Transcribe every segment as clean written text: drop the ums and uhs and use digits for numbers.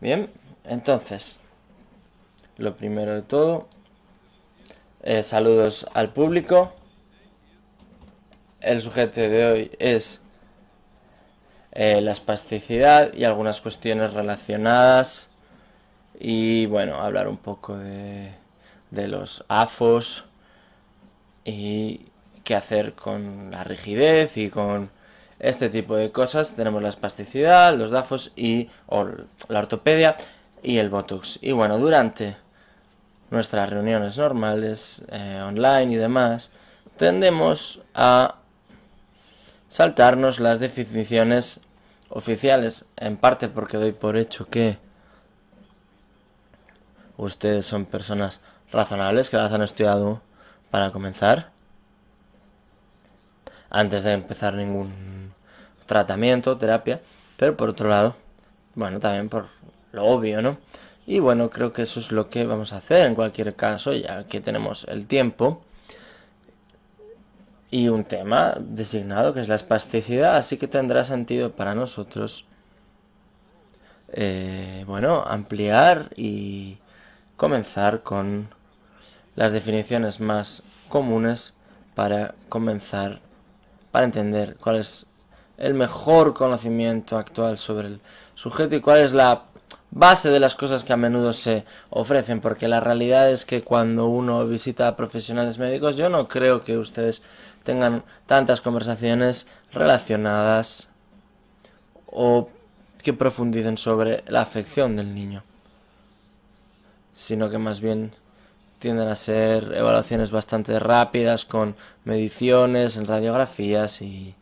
Bien, entonces, lo primero de todo, saludos al público. El sujeto de hoy es la espasticidad y algunas cuestiones relacionadas. Y bueno, hablar un poco de los AFOS y qué hacer con la rigidez y con este tipo de cosas. Tenemos la espasticidad, los DAFOS y la ortopedia y el Botox. Y bueno, durante nuestras reuniones normales, online y demás, tendemos a saltarnos las definiciones oficiales, en parte porque doy por hecho que ustedes son personas razonables que las han estudiado para comenzar, antes de empezar ningún tratamiento, terapia, pero por otro lado, bueno, también por lo obvio, ¿no? Y bueno, creo que eso es lo que vamos a hacer en cualquier caso, ya que tenemos el tiempo y un tema designado que es la espasticidad, así que tendrá sentido para nosotros, bueno, ampliar y comenzar con las definiciones más comunes para comenzar, para entender cuál es el mejor conocimiento actual sobre el sujeto y cuál es la base de las cosas que a menudo se ofrecen, porque la realidad es que cuando uno visita a profesionales médicos, yo no creo que ustedes tengan tantas conversaciones relacionadas o que profundicen sobre la afección del niño, sino que más bien tienden a ser evaluaciones bastante rápidas con mediciones en radiografías y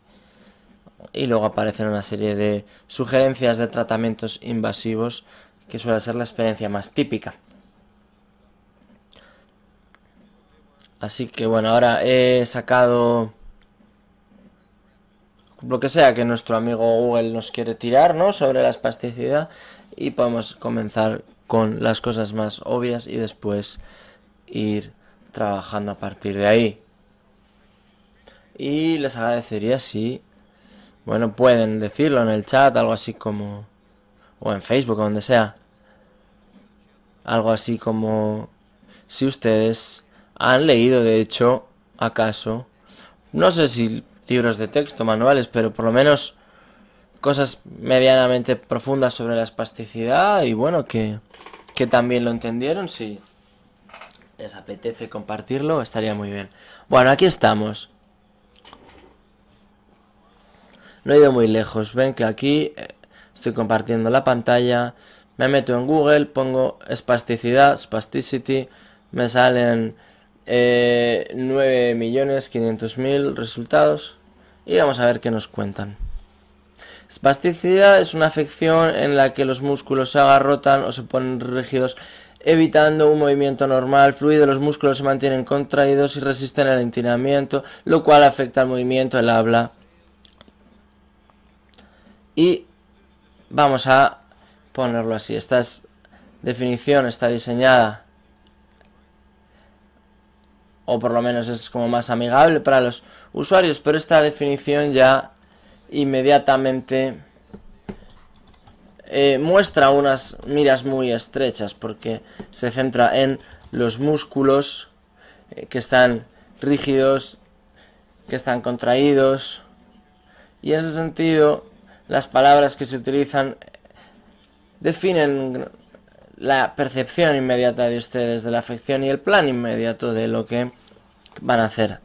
luego aparecen una serie de sugerencias de tratamientos invasivos que suele ser la experiencia más típica. Así que bueno, ahora he sacado lo que sea que nuestro amigo Google nos quiere tirar, ¿no?, sobre la espasticidad, y podemos comenzar con las cosas más obvias y después ir trabajando a partir de ahí. Y les agradecería si, bueno, pueden decirlo en el chat, algo así como, o en Facebook o donde sea, algo así como si ustedes han leído, de hecho, acaso, no sé si libros de texto, manuales, pero por lo menos cosas medianamente profundas sobre la espasticidad y bueno, que también lo entendieron. Si les apetece compartirlo, estaría muy bien. Bueno, aquí estamos. No he ido muy lejos. Ven que aquí estoy compartiendo la pantalla. Me meto en Google, pongo espasticidad, spasticity. Me salen 9.500.000 resultados. Y vamos a ver qué nos cuentan. Espasticidad es una afección en la que los músculos se agarrotan o se ponen rígidos, evitando un movimiento normal fluido. Los músculos se mantienen contraídos y resisten el entinamiento, lo cual afecta al movimiento del habla. Y vamos a ponerlo así. Esta definición está diseñada, o por lo menos es como más amigable para los usuarios, pero esta definición ya inmediatamente muestra unas miras muy estrechas, porque se centra en los músculos que están rígidos, que están contraídos, y en ese sentido las palabras que se utilizan definen la percepción inmediata de ustedes de la afección y el plan inmediato de lo que van a hacer.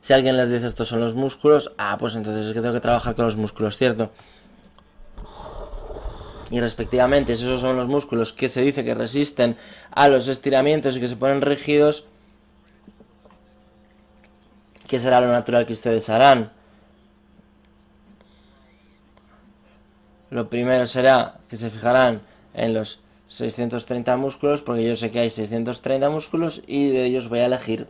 Si alguien les dice estos son los músculos, pues entonces es que tengo que trabajar con los músculos, ¿cierto? Y respectivamente, si esos son los músculos que se dice que resisten a los estiramientos y que se ponen rígidos, ¿qué será lo natural que ustedes harán? Lo primero será que se fijarán en los 630 músculos, porque yo sé que hay 630 músculos y de ellos voy a elegir.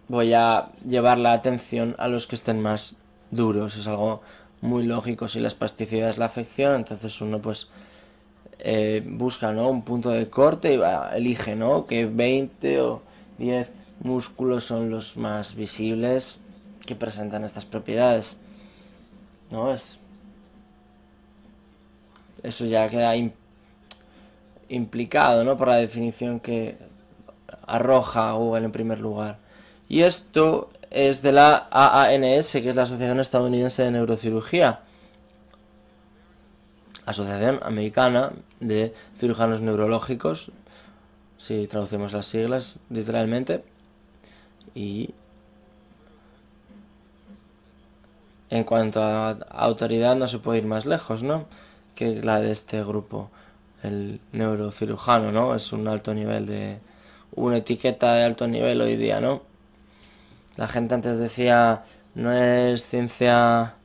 Voy a llevar la atención a los que estén más duros. Es algo muy lógico. Si la espasticidad es la afección, entonces uno pues busca, ¿no?, un punto de corte y elige, ¿no?, que 20 o 10 músculos son los más visibles que presentan estas propiedades, ¿no? Es eso ya queda implicado, ¿no? Por la definición que arroja Google en primer lugar. Y esto es de la AANS, que es la Asociación Estadounidense de Neurocirugía, Asociación Americana de Cirujanos Neurológicos, si traducimos las siglas literalmente. Y en cuanto a autoridad no se puede ir más lejos, ¿no?, que la de este grupo, el neurocirujano, ¿no? Es un alto nivel de... una etiqueta de alto nivel hoy día, ¿no? La gente antes decía, no es ciencia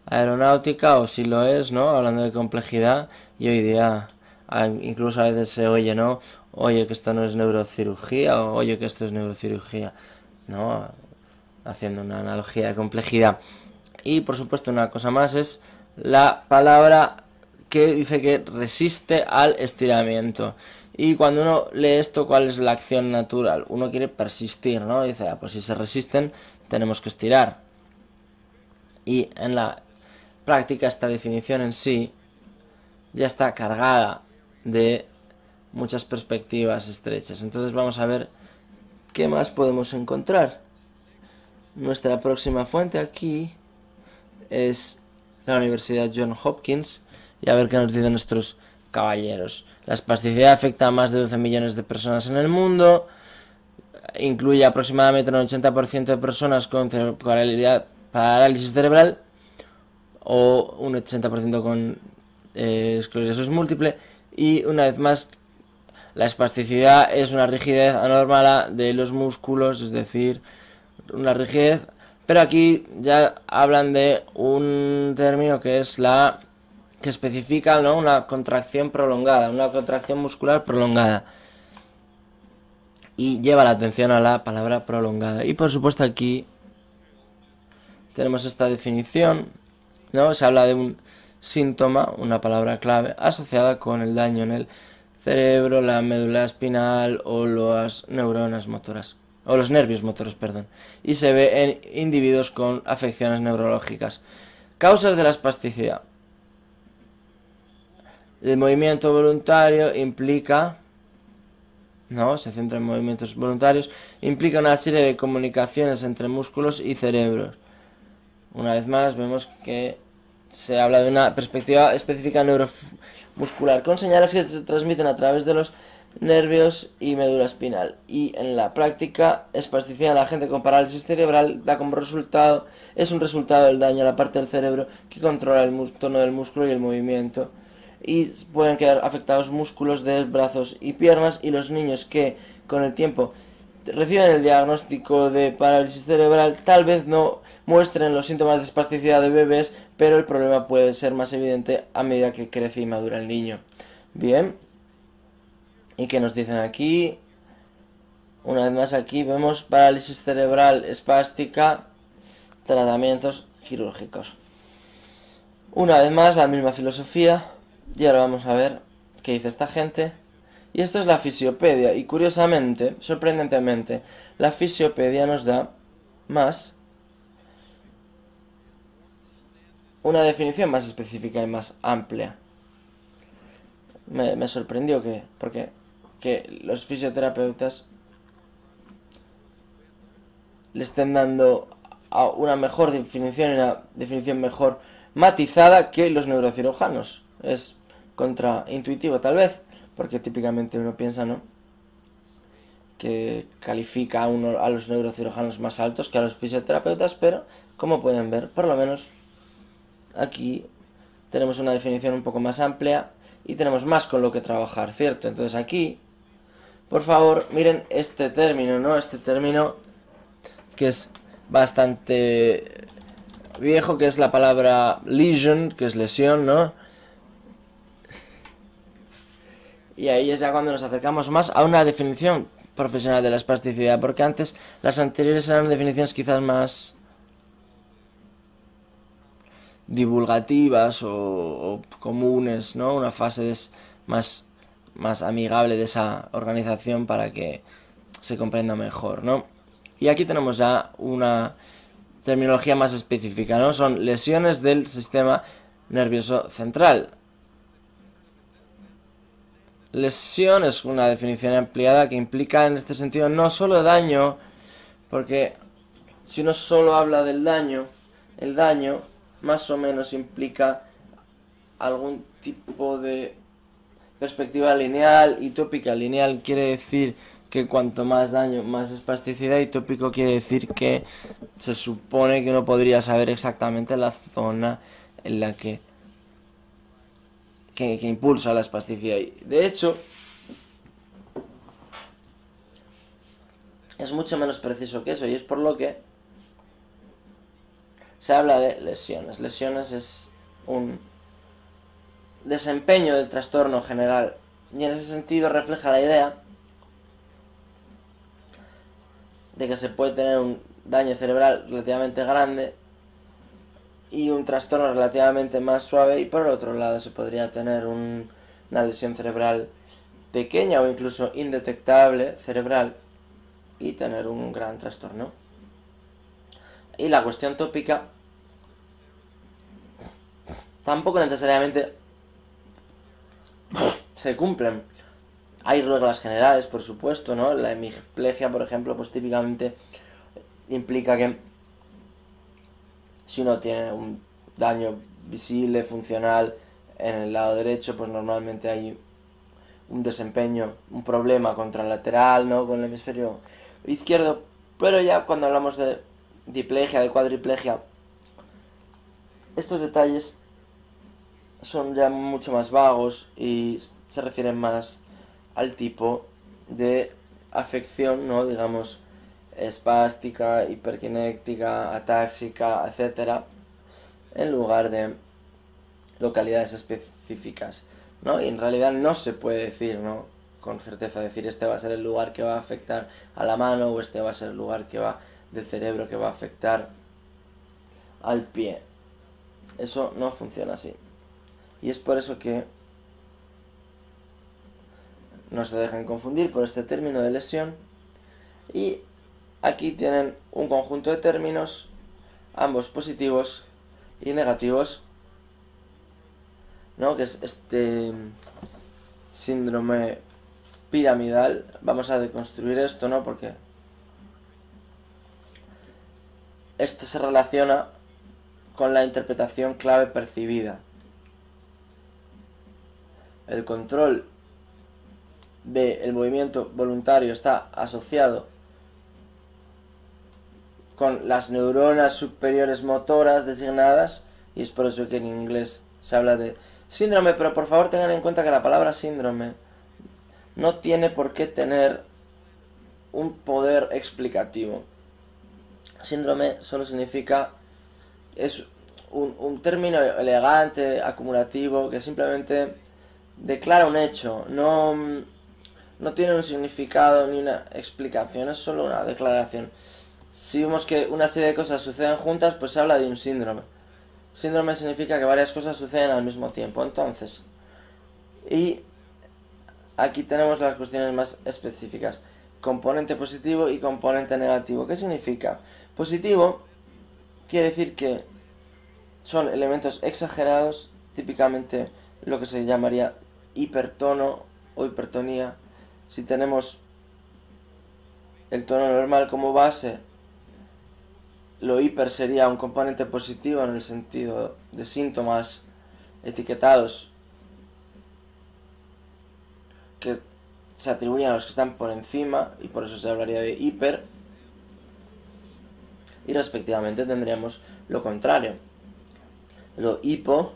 aeronáutica, o si lo es, ¿no?, hablando de complejidad, y hoy día incluso a veces se oye, ¿no?, oye, que esto no es neurocirugía, o oye, que esto es neurocirugía, ¿no?, haciendo una analogía de complejidad. Y por supuesto una cosa más es la palabra que dice que resiste al estiramiento. Y cuando uno lee esto, ¿cuál es la acción natural? Uno quiere persistir, ¿no? Dice, pues si se resisten, tenemos que estirar. Y en la práctica esta definición en sí ya está cargada de muchas perspectivas estrechas. Entonces vamos a ver qué más podemos encontrar. Nuestra próxima fuente aquí es la Universidad Johns Hopkins, y a ver qué nos dicen nuestros caballeros. La espasticidad afecta a más de 12 millones de personas en el mundo, incluye aproximadamente un 80% de personas con parálisis cerebral o un 80% con esclerosis múltiple, y una vez más la espasticidad es una rigidez anómala de los músculos, es decir, una rigidez. Pero aquí ya hablan de un término que es que especifica, ¿no?, una contracción prolongada, una contracción muscular prolongada. Y lleva la atención a la palabra prolongada. Y por supuesto aquí tenemos esta definición, ¿no? Se habla de un síntoma, una palabra clave, asociada con el daño en el cerebro, la médula espinal o las neuronas motoras. O los nervios motores, perdón. Y se ve en individuos con afecciones neurológicas. Causas de la espasticidad. El movimiento voluntario implica, ¿no?, se centra en movimientos voluntarios, implica una serie de comunicaciones entre músculos y cerebros. Una vez más vemos que se habla de una perspectiva específica neuromuscular, con señales que se transmiten a través de los nervios y médula espinal. Y en la práctica, espasticidad en la gente con parálisis cerebral da como resultado, es un resultado del daño a la parte del cerebro que controla el tono del músculo y el movimiento. Y pueden quedar afectados músculos de brazos y piernas, y los niños que con el tiempo reciben el diagnóstico de parálisis cerebral tal vez no muestren los síntomas de espasticidad de bebés, pero el problema puede ser más evidente a medida que crece y madura el niño. Bien. ¿Y qué nos dicen aquí? Una vez más aquí vemos parálisis cerebral espástica, tratamientos quirúrgicos. Una vez más la misma filosofía, y ahora vamos a ver qué dice esta gente. Y esto es la Fisiopedia, y curiosamente, sorprendentemente, la Fisiopedia nos da más una definición más específica y más amplia. Me sorprendió porque los fisioterapeutas le estén dando a una mejor definición, y una definición mejor matizada que los neurocirujanos. Es contraintuitivo tal vez, porque típicamente uno piensa, ¿no?, que califica a los neurocirujanos más altos que a los fisioterapeutas, pero como pueden ver, por lo menos aquí tenemos una definición un poco más amplia y tenemos más con lo que trabajar, ¿cierto? Entonces aquí, por favor, miren este término, ¿no? Este término que es bastante viejo, que es la palabra lesion, que es lesión, ¿no? Y ahí es ya cuando nos acercamos más a una definición profesional de la espasticidad, porque antes las anteriores eran definiciones quizás más divulgativas o comunes, ¿no? Una fase más amigable de esa organización para que se comprenda mejor, ¿no? Y aquí tenemos ya una terminología más específica, ¿no? Son lesiones del sistema nervioso central. lesión es una definición ampliada que implica en este sentido no solo daño, porque si uno solo habla del daño, el daño más o menos implica algún tipo de perspectiva lineal y tópica. Lineal quiere decir que cuanto más daño, más espasticidad, y tópico quiere decir que se supone que uno podría saber exactamente la zona en la que impulsa la espasticidad. Y de hecho, es mucho menos preciso que eso, y es por lo que se habla de lesiones. Lesiones es un desempeño del trastorno general, y en ese sentido refleja la idea de que se puede tener un daño cerebral relativamente grande y un trastorno relativamente más suave, y por el otro lado se podría tener una lesión cerebral pequeña o incluso indetectable cerebral y tener un gran trastorno. Y la cuestión tópica tampoco necesariamente se cumplen. Hay reglas generales, por supuesto, ¿no? La hemiplegia, por ejemplo, pues típicamente implica que si uno tiene un daño visible, funcional en el lado derecho, pues normalmente hay un desempeño, un problema contralateral, ¿no? Con el hemisferio izquierdo. Pero ya cuando hablamos de diplegia, de cuadriplegia, estos detalles son ya mucho más vagos y se refieren más al tipo de afección, ¿no? Digamos, espástica, hiperkinética, atáxica, etcétera, en lugar de localidades específicas, ¿no? Y en realidad no se puede decir, ¿no?, con certeza, decir este va a ser el lugar que va a afectar a la mano o este va a ser el lugar que va del cerebro que va a afectar al pie. Eso no funciona así. Y es por eso que no se dejen confundir por este término de lesión. Y aquí tienen un conjunto de términos, ambos positivos y negativos, ¿no?, que es este síndrome piramidal. Vamos a deconstruir esto, ¿no?, porque esto se relaciona con la interpretación clave percibida. El control del movimiento voluntario está asociado con las neuronas superiores motoras designadas, y es por eso que en inglés se habla de síndrome, pero por favor tengan en cuenta que la palabra síndrome no tiene por qué tener un poder explicativo. Síndrome solo significa, es un término elegante, acumulativo, que simplemente declara un hecho, no tiene un significado ni una explicación, es solo una declaración. Si vemos que una serie de cosas suceden juntas, pues se habla de un síndrome. Síndrome significa que varias cosas suceden al mismo tiempo. Entonces, y aquí tenemos las cuestiones más específicas: componente positivo y componente negativo. ¿Qué significa? Positivo quiere decir que son elementos exagerados, típicamente lo que se llamaría hipertono o hipertonía. Si tenemos el tono normal como base, lo hiper sería un componente positivo en el sentido de síntomas etiquetados que se atribuyen a los que están por encima, y por eso se hablaría de hiper. Y respectivamente tendríamos lo contrario, lo hipo.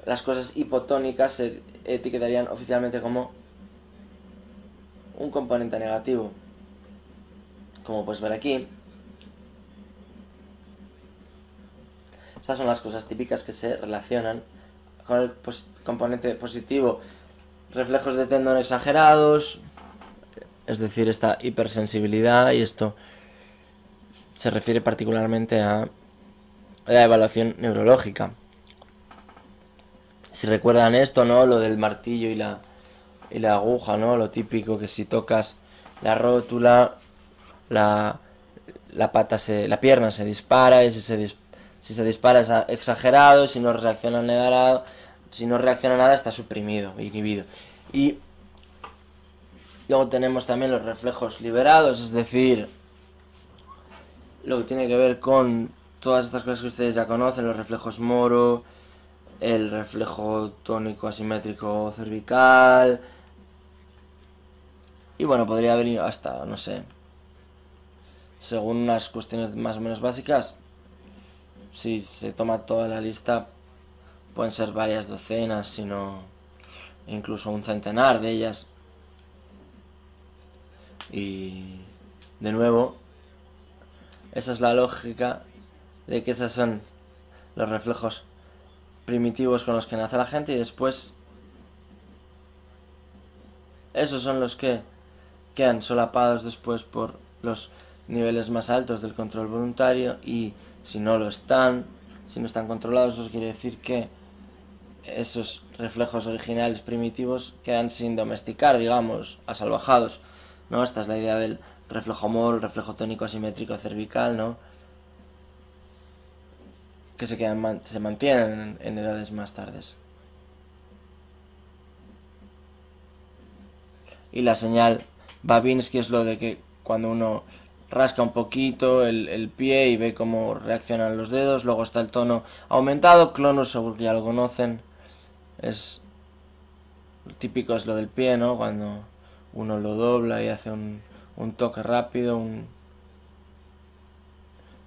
Las cosas hipotónicas se etiquetarían oficialmente como un componente negativo, como puedes ver aquí. Estas son las cosas típicas que se relacionan con el componente positivo: reflejos de tendón exagerados, es decir, esta hipersensibilidad, y esto se refiere particularmente a la evaluación neurológica. Si recuerdan esto, ¿no?, lo del martillo y la aguja, ¿no?, lo típico que si tocas la rótula, la pierna se dispara, y si se dispara es exagerado, si no reacciona nada está suprimido, inhibido. Y luego tenemos también los reflejos liberados, es decir, lo que tiene que ver con todas estas cosas que ustedes ya conocen, los reflejos Moro, el reflejo tónico asimétrico cervical. Y bueno, podría haber hasta, no sé, según unas cuestiones más o menos básicas, si se toma toda la lista, pueden ser varias docenas, sino incluso un centenar de ellas. Y de nuevo, esa es la lógica de que esos son los reflejos primitivos con los que nace la gente, y después esos son los que quedan solapados después por los niveles más altos del control voluntario, y si no están controlados, eso quiere decir que esos reflejos originales primitivos quedan sin domesticar, digamos, asalvajados, ¿no? Esta es la idea del reflejo Moro, el reflejo tónico asimétrico cervical, ¿no? Que se mantienen en edades más tardes. Y la señal Babinski es lo de que cuando uno rasca un poquito el pie y ve cómo reaccionan los dedos. Luego está el tono aumentado, Clonus, seguro que ya lo conocen. Es típico, es lo del pie, ¿no? Cuando uno lo dobla y hace un toque rápido,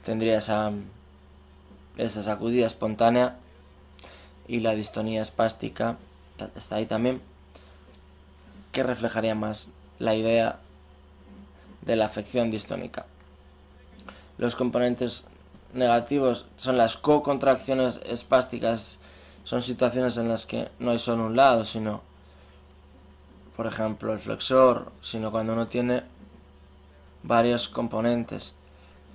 tendría esa sacudida espontánea. Y la distonía espástica está ahí también, que reflejaría más la idea de la afección distónica. Los componentes negativos son las co-contracciones espásticas. Son situaciones en las que no hay solo un lado, sino, por ejemplo, el flexor, sino cuando uno tiene varios componentes,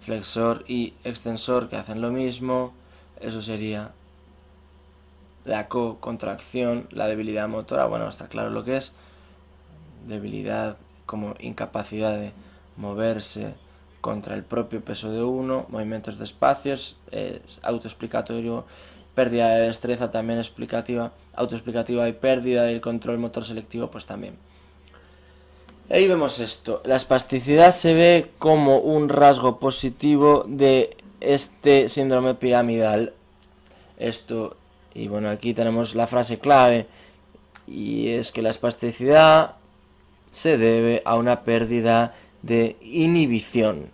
flexor y extensor, que hacen lo mismo. Eso sería la co-contracción, la debilidad motora. Bueno, está claro lo que es debilidad como incapacidad de moverse contra el propio peso de uno, movimientos de espacios, es autoexplicatorio, pérdida de destreza también explicativa, autoexplicativa, y pérdida del control motor selectivo pues también. Ahí vemos esto. La espasticidad se ve como un rasgo positivo de este síndrome piramidal. Esto, y bueno, aquí tenemos la frase clave, y es que la espasticidad se debe a una pérdida de inhibición.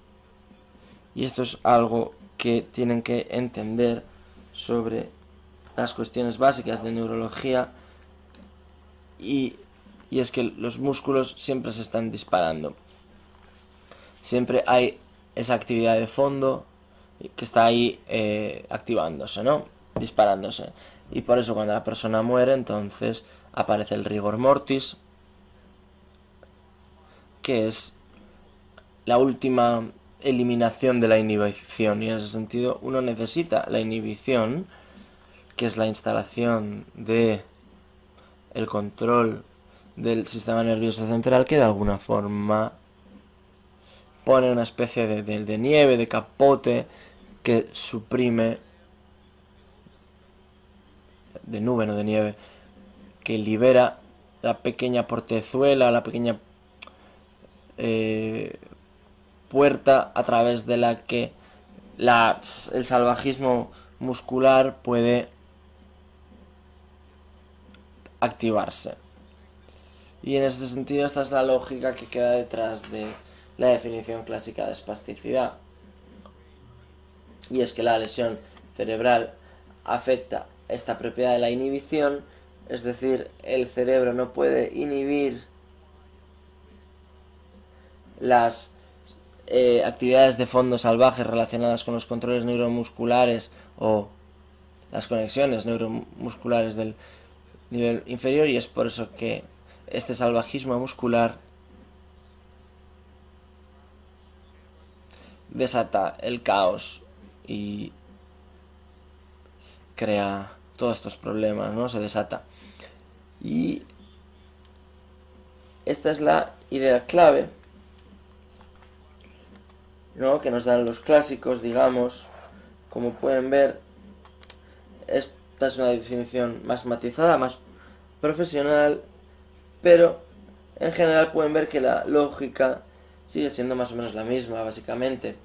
Y esto es algo que tienen que entender sobre las cuestiones básicas de neurología, y es que los músculos siempre se están disparando. Siempre hay esa actividad de fondo que está ahí activándose, ¿no? Disparándose. Y por eso cuando la persona muere, entonces aparece el rigor mortis, que es la última eliminación de la inhibición, y en ese sentido uno necesita la inhibición, que es la instalación de el control del sistema nervioso central, que de alguna forma pone una especie de nieve, de capote, que suprime, de nube, no de nieve, que libera la pequeña portezuela, la pequeña puerta a través de la que el salvajismo muscular puede activarse. Y en ese sentido esta es la lógica que queda detrás de la definición clásica de espasticidad. Y es que la lesión cerebral afecta esta propiedad de la inhibición, es decir, el cerebro no puede inhibir las actividades de fondo salvajes relacionadas con los controles neuromusculares o las conexiones neuromusculares del nivel inferior, y es por eso que este salvajismo muscular desata el caos y crea todos estos problemas, ¿no? Se desata. Y esta es la idea clave, ¿no?, que nos dan los clásicos, digamos. Como pueden ver, esta es una definición más matizada, más profesional, pero en general pueden ver que la lógica sigue siendo más o menos la misma, básicamente.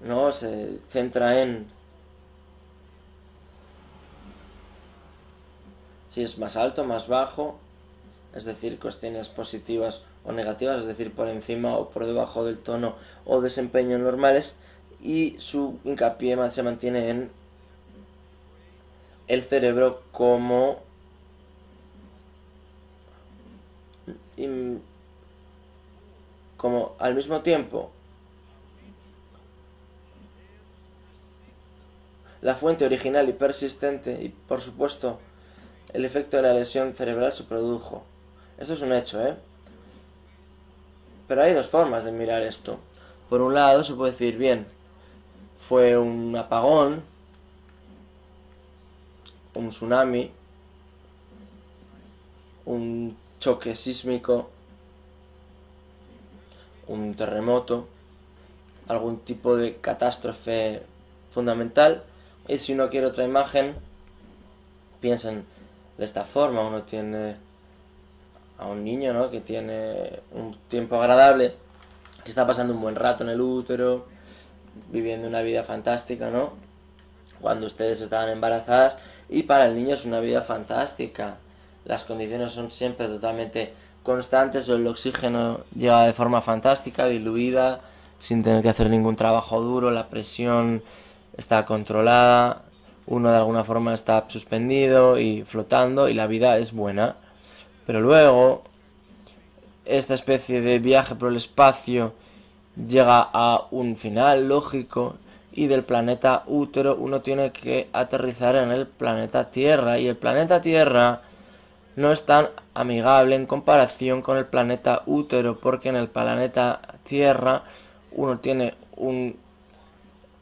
¿No? Se centra en si es más alto, más bajo, es decir, cuestiones positivas o negativas, es decir, por encima o por debajo del tono o desempeño normales, y su hincapié se mantiene en el cerebro como al mismo tiempo la fuente original y persistente, y por supuesto el efecto de la lesión cerebral se produjo. Esto es un hecho, ¿eh? Pero hay dos formas de mirar esto. Por un lado se puede decir, bien, fue un apagón, un tsunami, un choque sísmico, un terremoto, algún tipo de catástrofe fundamental. Y si uno quiere otra imagen, piensen de esta forma. Uno tiene a un niño, ¿no?, que tiene un tiempo agradable, que está pasando un buen rato en el útero, viviendo una vida fantástica, ¿no? Cuando ustedes estaban embarazadas, y para el niño es una vida fantástica. Las condiciones son siempre totalmente constantes, el oxígeno llega de forma fantástica, diluida, sin tener que hacer ningún trabajo duro, la presión está controlada, uno de alguna forma está suspendido y flotando, y la vida es buena. Pero luego, esta especie de viaje por el espacio llega a un final lógico, y del planeta útero uno tiene que aterrizar en el planeta Tierra, y el planeta Tierra no es tan amigable en comparación con el planeta útero, porque en el planeta Tierra uno tiene un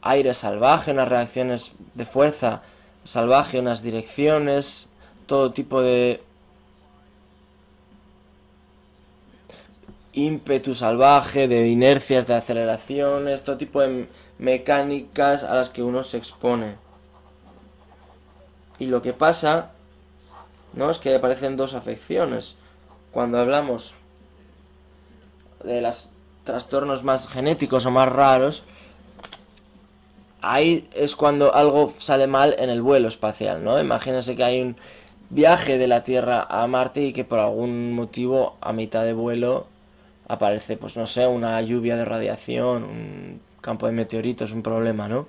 aire salvaje, unas reacciones de fuerza salvaje, unas direcciones, todo tipo de ímpetu salvaje, de inercias, de aceleraciones, todo tipo de mecánicas a las que uno se expone. Y lo que pasa, ¿no?, es que aparecen dos afecciones. Cuando hablamos de los trastornos más genéticos o más raros, ahí es cuando algo sale mal en el vuelo espacial, ¿no? Imagínense que hay un viaje de la Tierra a Marte y que por algún motivo a mitad de vuelo aparece, pues no sé, una lluvia de radiación, un campo de meteoritos, un problema, ¿no?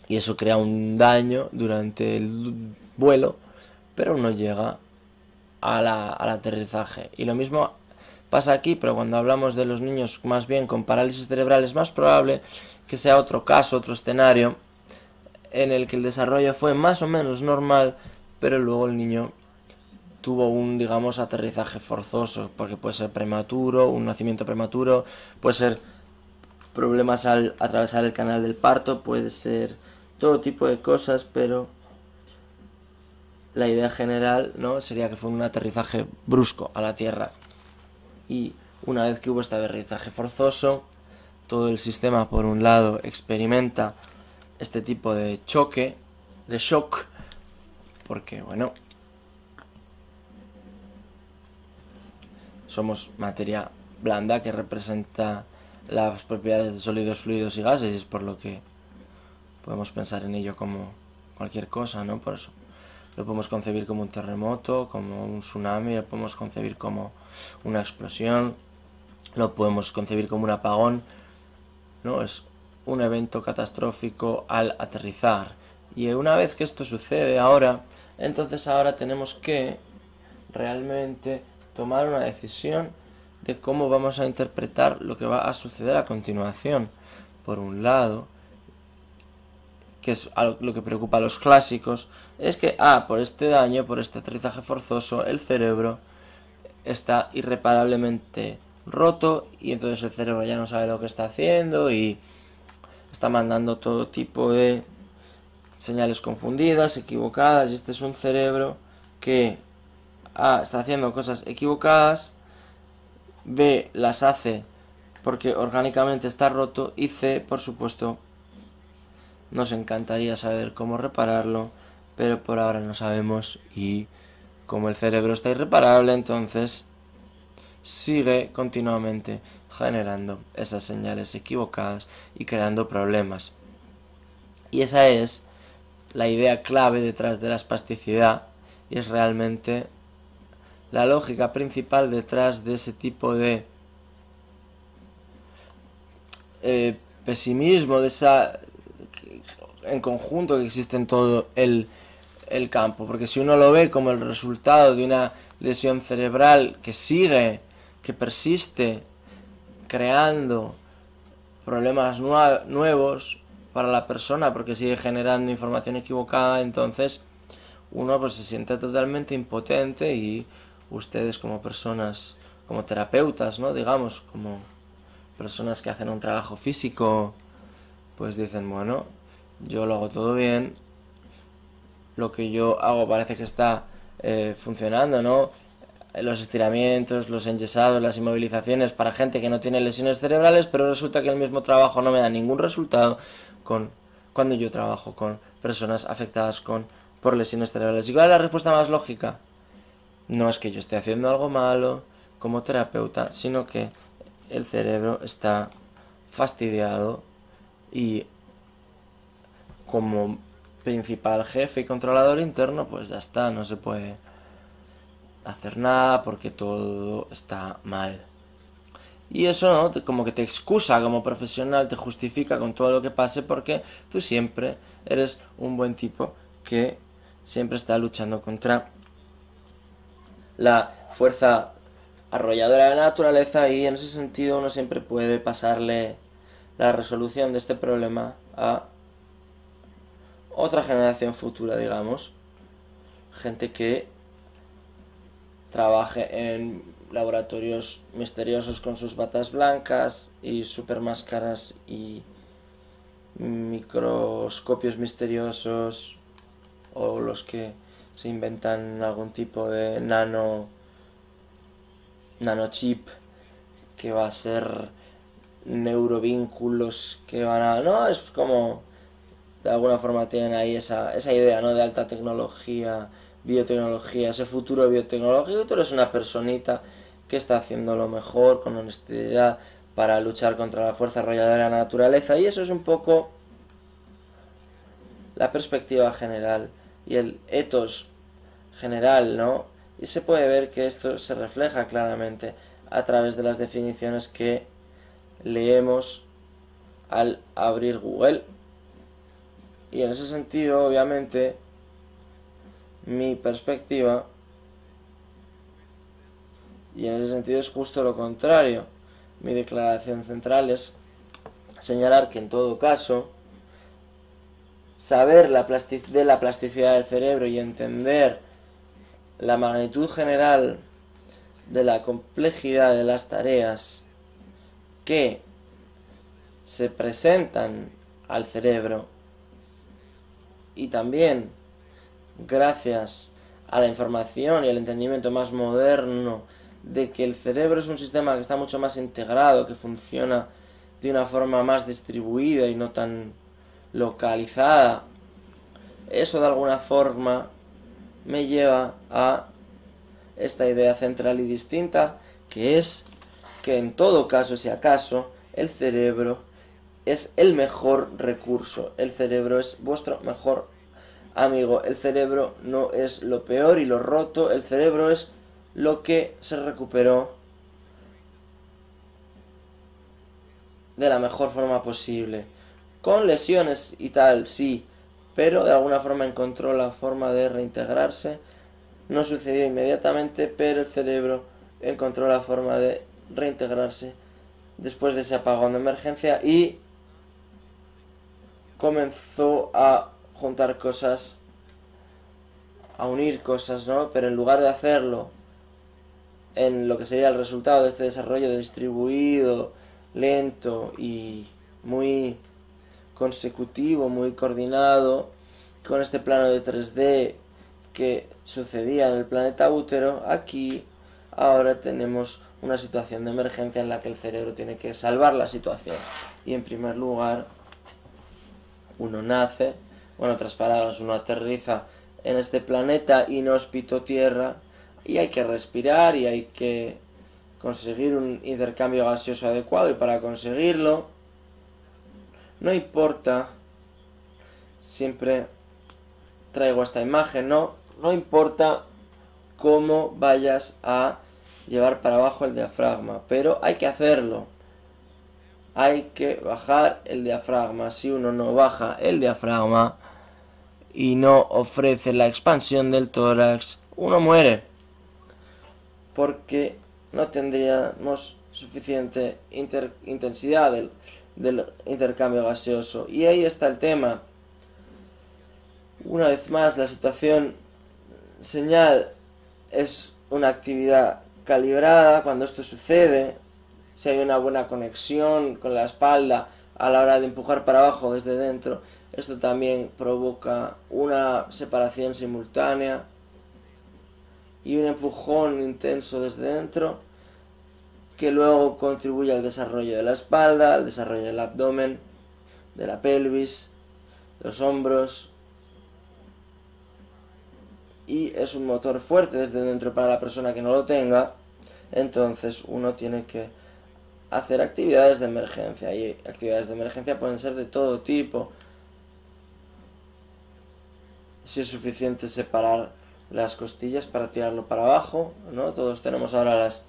Y eso crea un daño durante el vuelo, pero no llega al aterrizaje. Y lo mismo pasa aquí, pero cuando hablamos de los niños más bien con parálisis cerebral, es más probable que sea otro caso, otro escenario, en el que el desarrollo fue más o menos normal, pero luego el niño tuvo un, digamos, aterrizaje forzoso, porque puede ser prematuro, un nacimiento prematuro, puede ser problemas al atravesar el canal del parto, puede ser todo tipo de cosas, pero la idea general, ¿no?, sería que fue un aterrizaje brusco a la Tierra. Y una vez que hubo este aterrizaje forzoso, todo el sistema, por un lado, experimenta este tipo de choque, de shock, porque, bueno, somos materia blanda que representa las propiedades de sólidos, fluidos y gases, y es por lo que podemos pensar en ello como cualquier cosa, ¿no? Por eso lo podemos concebir como un terremoto, como un tsunami, lo podemos concebir como una explosión, lo podemos concebir como un apagón, ¿no? Es un evento catastrófico al aterrizar. Y una vez que esto sucede ahora, entonces ahora tenemos que realmente tomar una decisión de cómo vamos a interpretar lo que va a suceder a continuación. Por un lado, que es lo que preocupa a los clásicos, es que, por este daño, por este aterrizaje forzoso, el cerebro está irreparablemente roto, y entonces el cerebro ya no sabe lo que está haciendo y está mandando todo tipo de señales confundidas, equivocadas, y este es un cerebro que está haciendo cosas equivocadas, B, las hace porque orgánicamente está roto, y C, por supuesto, nos encantaría saber cómo repararlo, pero por ahora no sabemos, y como el cerebro está irreparable, entonces sigue continuamente generando esas señales equivocadas y creando problemas. Y esa es la idea clave detrás de la espasticidad y es realmente la lógica principal detrás de ese tipo de pesimismo, de esa en conjunto que existe en todo el campo, porque si uno lo ve como el resultado de una lesión cerebral que sigue, que persiste, creando problemas nuevos para la persona, porque sigue generando información equivocada, entonces uno pues se siente totalmente impotente y ustedes como personas, como terapeutas, ¿no? Digamos, como personas que hacen un trabajo físico, pues dicen, bueno, yo lo hago todo bien, lo que yo hago parece que está funcionando, ¿no? Los estiramientos, los enyesados, las inmovilizaciones para gente que no tiene lesiones cerebrales, pero resulta que el mismo trabajo no me da ningún resultado cuando yo trabajo con personas afectadas por lesiones cerebrales. ¿Y cuál es la respuesta más lógica? No es que yo esté haciendo algo malo como terapeuta, sino que el cerebro está fastidiado y como principal jefe y controlador interno, pues ya está, no se puede hacer nada porque todo está mal. Y eso, ¿no? Como que te excusa como profesional, te justifica con todo lo que pase porque tú siempre eres un buen tipo que siempre está luchando contra la fuerza arrolladora de la naturaleza y en ese sentido uno siempre puede pasarle la resolución de este problema a otra generación futura, digamos. Gente que trabaje en laboratorios misteriosos con sus batas blancas y super máscaras y microscopios misteriosos, o los que se inventan algún tipo de nanochip que va a ser neurovínculos que van a... No, es como... De alguna forma tienen ahí esa idea, ¿no? De alta tecnología, biotecnología, ese futuro biotecnológico. Y tú eres una personita que está haciendo lo mejor, con honestidad, para luchar contra la fuerza arrolladora de la naturaleza. Y eso es un poco la perspectiva general y el ethos general, ¿no? Y se puede ver que esto se refleja claramente a través de las definiciones que leemos al abrir Google. Y en ese sentido, obviamente, mi perspectiva, y en ese sentido es justo lo contrario. Mi declaración central es señalar que en todo caso, saber de la plasticidad del cerebro y entender la magnitud general de la complejidad de las tareas que se presentan al cerebro, y también gracias a la información y al entendimiento más moderno de que el cerebro es un sistema que está mucho más integrado, que funciona de una forma más distribuida y no tan localizada, eso de alguna forma me lleva a esta idea central y distinta, que es que en todo caso, si acaso, el cerebro es el mejor recurso, el cerebro es vuestro mejor amigo, el cerebro no es lo peor y lo roto, el cerebro es lo que se recuperó de la mejor forma posible, con lesiones y tal, sí, pero de alguna forma encontró la forma de reintegrarse. No sucedió inmediatamente, pero el cerebro encontró la forma de reintegrarse después de ese apagón de emergencia y comenzó a juntar cosas, a unir cosas, ¿no? Pero en lugar de hacerlo en lo que sería el resultado de este desarrollo distribuido, lento y muy consecutivo, muy coordinado, con este plano de 3D que sucedía en el planeta Útero, aquí ahora tenemos una situación de emergencia en la que el cerebro tiene que salvar la situación. Y en primer lugar, uno nace, bueno, en otras palabras, uno aterriza en este planeta inhóspito Tierra, y hay que respirar y hay que conseguir un intercambio gaseoso adecuado, y para conseguirlo no importa, siempre traigo esta imagen, no importa cómo vayas a llevar para abajo el diafragma, pero hay que hacerlo. Hay que bajar el diafragma. Si uno no baja el diafragma y no ofrece la expansión del tórax, uno muere, porque no tendríamos suficiente intensidad del intercambio gaseoso. Y ahí está el tema. Una vez más, la situación señal es una actividad calibrada. Cuando esto sucede, si hay una buena conexión con la espalda a la hora de empujar para abajo desde dentro, esto también provoca una separación simultánea y un empujón intenso desde dentro, que luego contribuye al desarrollo de la espalda, al desarrollo del abdomen, de la pelvis, de los hombros, y es un motor fuerte desde dentro para la persona que no lo tenga. Entonces uno tiene que hacer actividades de emergencia, y actividades de emergencia pueden ser de todo tipo. Si es suficiente separar las costillas para tirarlo para abajo, ¿no? Todos tenemos ahora las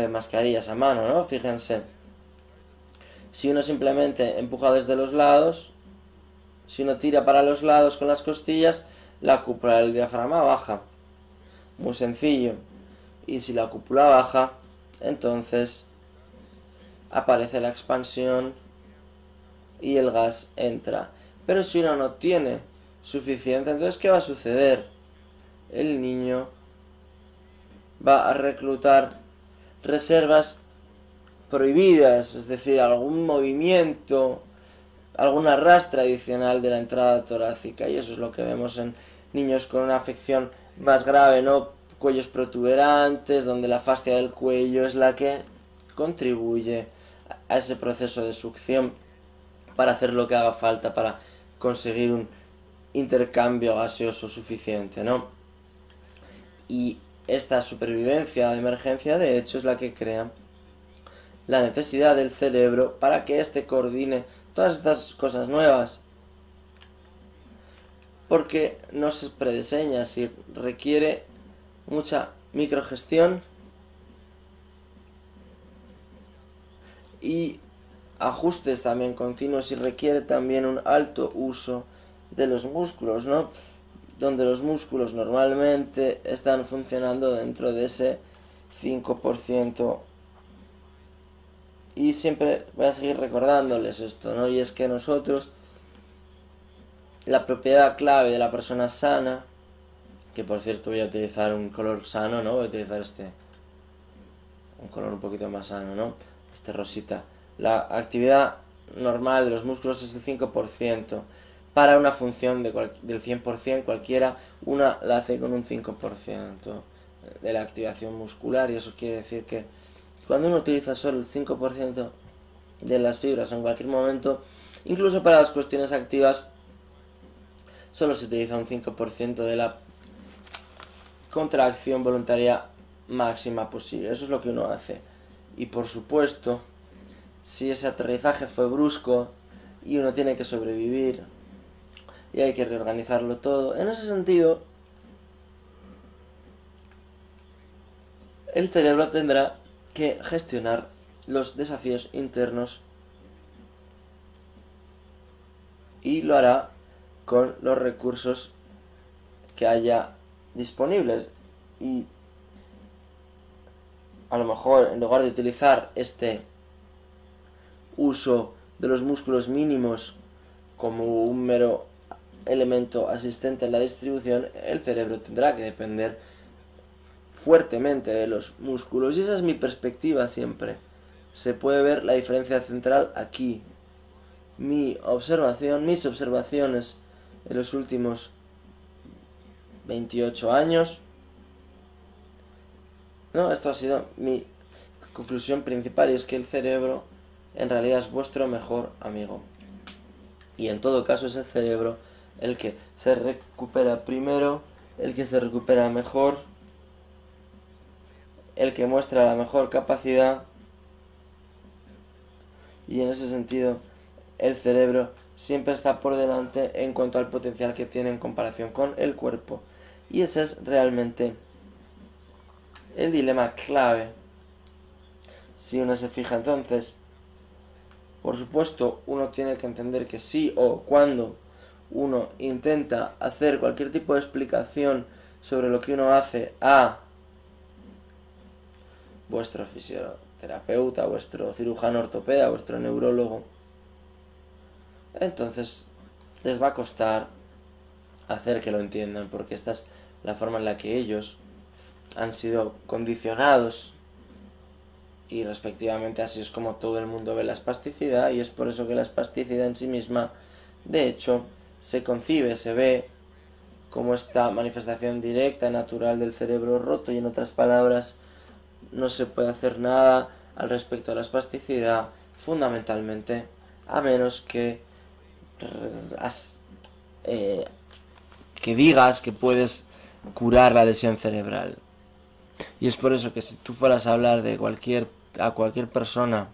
mascarillas a mano, ¿no? Fíjense, si uno simplemente empuja desde los lados, si uno tira para los lados con las costillas, la cúpula del diafragma baja, muy sencillo. Y si la cúpula baja, entonces aparece la expansión y el gas entra. Pero si uno no tiene suficiente, entonces ¿qué va a suceder? El niño va a reclutar reservas prohibidas, es decir, algún movimiento, algún arrastre adicional de la entrada torácica, y eso es lo que vemos en niños con una afección más grave, ¿no? Cuellos protuberantes, donde la fascia del cuello es la que contribuye a ese proceso de succión para hacer lo que haga falta para conseguir un intercambio gaseoso suficiente, ¿no? Y esta supervivencia de emergencia, de hecho, es la que crea la necesidad del cerebro para que éste coordine todas estas cosas nuevas, porque no se prediseña, si requiere mucha microgestión y ajustes también continuos, y requiere también un alto uso de los músculos, ¿no? Donde los músculos normalmente están funcionando dentro de ese 5%. Y siempre voy a seguir recordándoles esto, ¿no? Y es que nosotros, la propiedad clave de la persona sana, que por cierto voy a utilizar un color sano, ¿no? Voy a utilizar un color un poquito más sano, ¿no? Este rosita. La actividad normal de los músculos es el 5%. Para una función del 100% cualquiera, una la hace con un 5% de la activación muscular, y eso quiere decir que cuando uno utiliza solo el 5% de las fibras en cualquier momento, incluso para las cuestiones activas, solo se utiliza un 5% de la contracción voluntaria máxima posible. Eso es lo que uno hace. Y por supuesto, si ese aterrizaje fue brusco y uno tiene que sobrevivir y hay que reorganizarlo todo, en ese sentido, el cerebro tendrá que gestionar los desafíos internos, y lo hará con los recursos que haya disponibles. Y a lo mejor, en lugar de utilizar este uso de los músculos mínimos como un mero elemento asistente en la distribución, el cerebro tendrá que depender fuertemente de los músculos. Y esa es mi perspectiva siempre. Se puede ver la diferencia central aquí. Mis observaciones en los últimos 28 años, ¿no? Esto ha sido mi conclusión principal, y es que el cerebro en realidad es vuestro mejor amigo. Y en todo caso, ese cerebro el que se recupera primero, el que se recupera mejor, el que muestra la mejor capacidad, y en ese sentido el cerebro siempre está por delante en cuanto al potencial que tiene en comparación con el cuerpo. Y ese es realmente el dilema clave. Si uno se fija entonces, por supuesto, uno tiene que entender que sí o cuando uno intenta hacer cualquier tipo de explicación sobre lo que uno hace a vuestro fisioterapeuta, vuestro cirujano ortopeda, vuestro neurólogo, entonces les va a costar hacer que lo entiendan, porque esta es la forma en la que ellos han sido condicionados, y respectivamente así es como todo el mundo ve la espasticidad, y es por eso que la espasticidad en sí misma, de hecho, se concibe, se ve como esta manifestación directa y natural del cerebro roto, y en otras palabras, no se puede hacer nada al respecto de la espasticidad, fundamentalmente, a menos que digas que puedes curar la lesión cerebral. Y es por eso que si tú fueras a hablar de a cualquier persona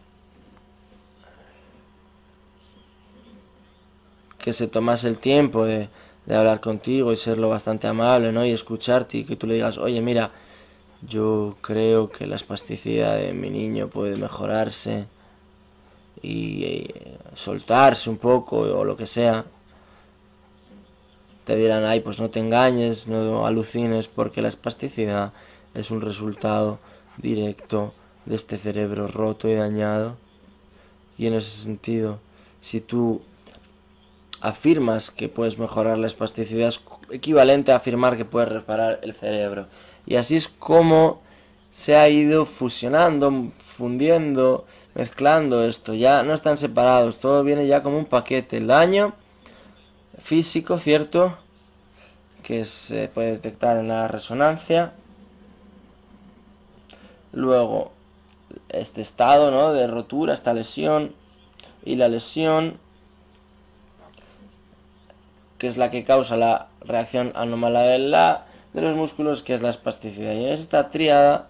que se tomase el tiempo de hablar contigo y serlo bastante amable, ¿no? Y escucharte, y que tú le digas, oye, mira, yo creo que la espasticidad de mi niño puede mejorarse y soltarse un poco o lo que sea, te dirán, ay, pues no te engañes, no alucines, porque la espasticidad es un resultado directo de este cerebro roto y dañado. Y en ese sentido, si tú afirmas que puedes mejorar la espasticidad, es equivalente a afirmar que puedes reparar el cerebro. Y así es como se ha ido fusionando, fundiendo, mezclando esto. Ya no están separados, todo viene ya como un paquete. El daño físico, ¿cierto?, que se puede detectar en la resonancia. Luego, este estado, ¿no?, de rotura, esta lesión. Y la lesión, que es la que causa la reacción anómala de los músculos, que es la espasticidad. Y es esta tríada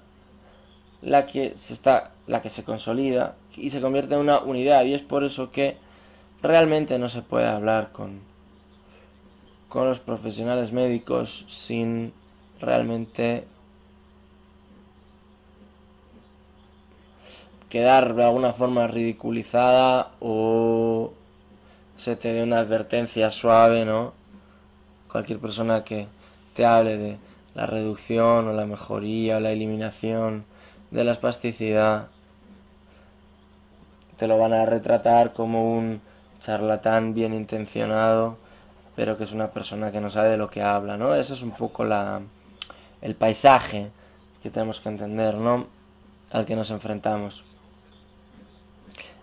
la que se consolida y se convierte en una unidad. Y es por eso que realmente no se puede hablar con los profesionales médicos sin realmente quedar de alguna forma ridiculizada o se te dé una advertencia suave, ¿no? Cualquier persona que te hable de la reducción o la mejoría o la eliminación de la espasticidad, te lo van a retratar como un charlatán bien intencionado, pero que es una persona que no sabe de lo que habla, ¿no? Ese es un poco el paisaje que tenemos que entender, ¿no?, al que nos enfrentamos.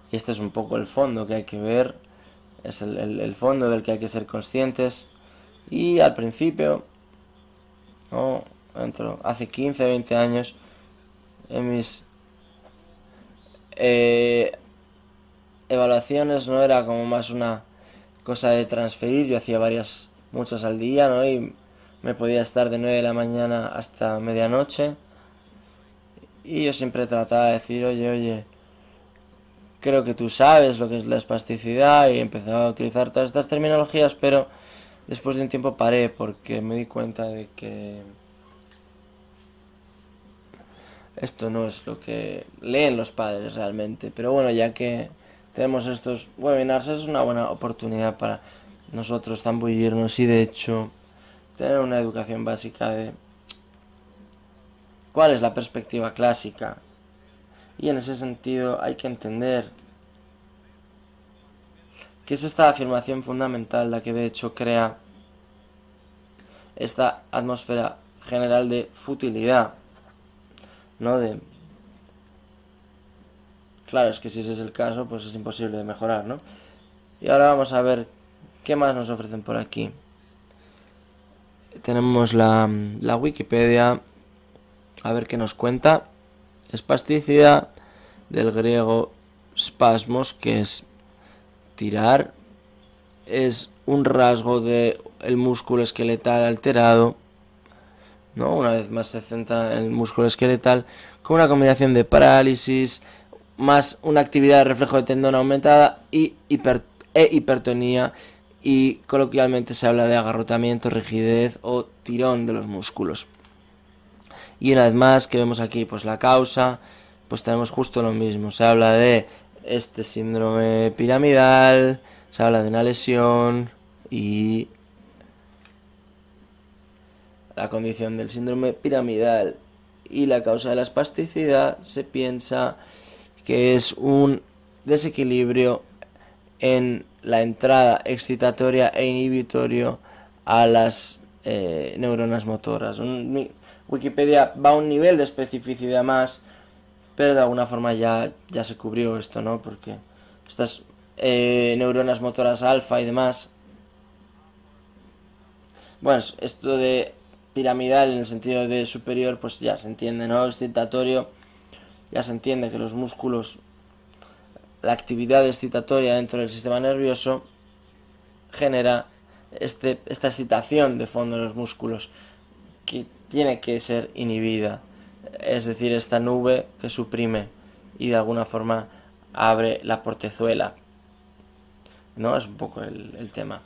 Y este es un poco el fondo que hay que ver, es el fondo del que hay que ser conscientes. Y al principio, ¿no?, hace 15, 20 años, en mis evaluaciones no era como más una cosa de transferir. Yo hacía muchas al día, ¿no?, y me podía estar de 9 de la mañana hasta medianoche, y yo siempre trataba de decir, oye, creo que tú sabes lo que es la espasticidad, y empezaba a utilizar todas estas terminologías, pero después de un tiempo paré porque me di cuenta de que esto no es lo que leen los padres realmente. Pero bueno, ya que tenemos estos webinars, es una buena oportunidad para nosotros zambullirnos y de hecho tener una educación básica de cuál es la perspectiva clásica. Y en ese sentido hay que entender que es esta afirmación fundamental la que de hecho crea esta atmósfera general de futilidad, ¿no? Claro, es que si ese es el caso, pues es imposible de mejorar, ¿no? Y ahora vamos a ver qué más nos ofrecen por aquí. Tenemos la Wikipedia, a ver qué nos cuenta. Espasticidad, del griego spasmos, que es tirar, es un rasgo del músculo esqueletal alterado, ¿no? Una vez más se centra en el músculo esqueletal, con una combinación de parálisis, más una actividad de reflejo de tendón aumentada y hipertonía, y coloquialmente se habla de agarrotamiento, rigidez o tirón de los músculos. Y una vez más que vemos aquí pues la causa, pues tenemos justo lo mismo, se habla de este síndrome piramidal, se habla de una lesión y la condición del síndrome piramidal y la causa de la espasticidad se piensa que es un desequilibrio en la entrada excitatoria e inhibitorio a las neuronas motoras. Wikipedia va a un nivel de especificidad más, pero de alguna forma ya se cubrió esto, ¿no? Porque estas neuronas motoras alfa y demás, bueno, esto de piramidal en el sentido de superior, pues ya se entiende, ¿no? Excitatorio, ya se entiende que los músculos, la actividad excitatoria dentro del sistema nervioso genera esta excitación de fondo de los músculos que tiene que ser inhibida, es decir, esta nube que suprime y de alguna forma abre la portezuela, ¿no? Es un poco el tema.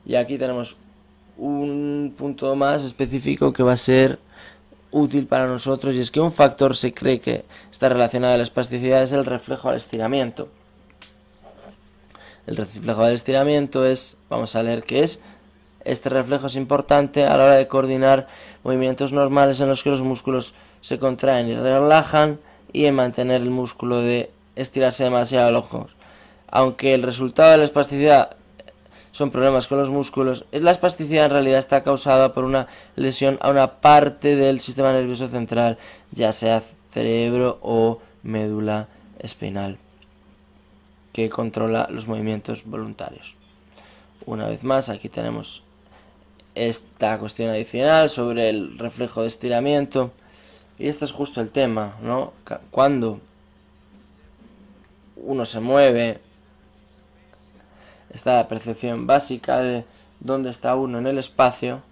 Y aquí tenemos un punto más específico que va a ser útil para nosotros, y es que un factor se cree que está relacionado a la espasticidad es el reflejo al estiramiento. El reflejo al estiramiento es, vamos a leer qué es. Este reflejo es importante a la hora de coordinar movimientos normales en los que los músculos se contraen y relajan, y en mantener el músculo de estirarse demasiado lejos. Aunque el resultado de la espasticidad son problemas con los músculos, la espasticidad en realidad está causada por una lesión a una parte del sistema nervioso central, ya sea cerebro o médula espinal, que controla los movimientos voluntarios. Una vez más, aquí tenemos esta cuestión adicional sobre el reflejo de estiramiento, y este es justo el tema, ¿no? Cuando uno se mueve, está la percepción básica de dónde está uno en el espacio,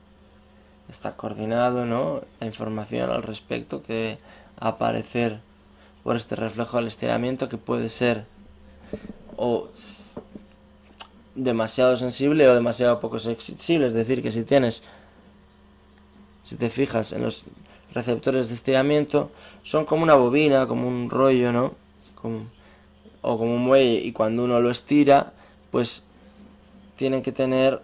está coordinado, ¿no? La información al respecto que debe aparecer por este reflejo del estiramiento, que puede ser o demasiado sensible o demasiado poco sensible. Es decir, que si te fijas en los receptores de estiramiento, son como una bobina, como un rollo, ¿no? O como un muelle, y cuando uno lo estira, pues tienen que tener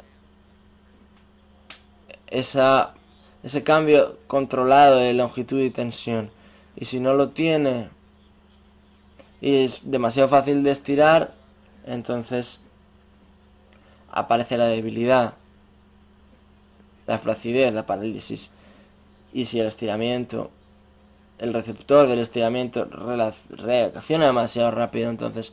ese cambio controlado de longitud y tensión. Y si no lo tiene y es demasiado fácil de estirar, entonces aparece la debilidad, la flacidez, la parálisis. Y si el estiramiento, el receptor del estiramiento reacciona demasiado rápido, entonces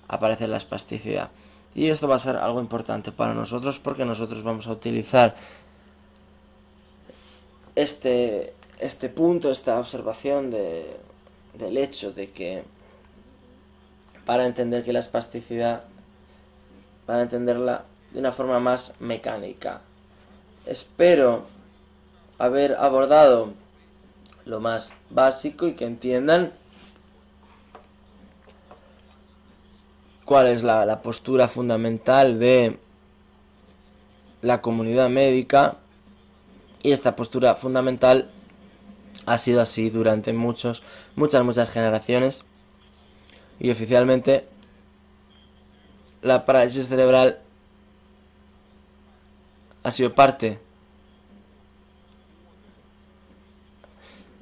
aparece la espasticidad. Y esto va a ser algo importante para nosotros, porque nosotros vamos a utilizar este punto, esta observación del hecho de que, para entender que la espasticidad, para entenderla de una forma más mecánica. Espero haber abordado lo más básico y que entiendan cuál es la postura fundamental de la comunidad médica, y esta postura fundamental ha sido así durante muchas generaciones, y oficialmente la parálisis cerebral ha sido parte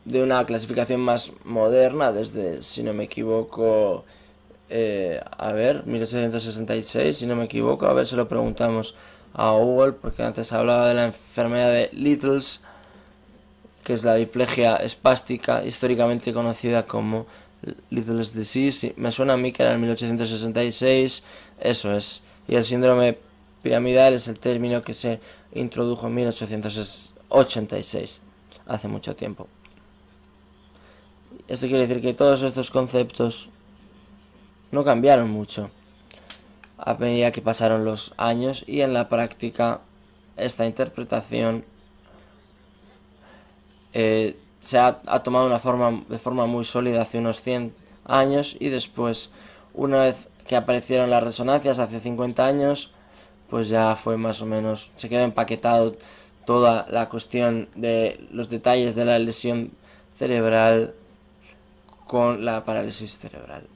de una clasificación más moderna desde, si no me equivoco, 1866, si no me equivoco. A ver, se lo preguntamos a Google, porque antes hablaba de la enfermedad de Little's, que es la diplegia espástica, históricamente conocida como Little's disease. Me suena a mí que era en 1866, eso es. Y el síndrome piramidal es el término que se introdujo en 1886, hace mucho tiempo. Esto quiere decir que todos estos conceptos no cambiaron mucho. a medida que pasaron los años, y en la práctica esta interpretación ha tomado de forma muy sólida hace unos 100 años, y después, una vez que aparecieron las resonancias hace 50 años, pues ya fue más o menos, se quedó empaquetado toda la cuestión de los detalles de la lesión cerebral con la parálisis cerebral.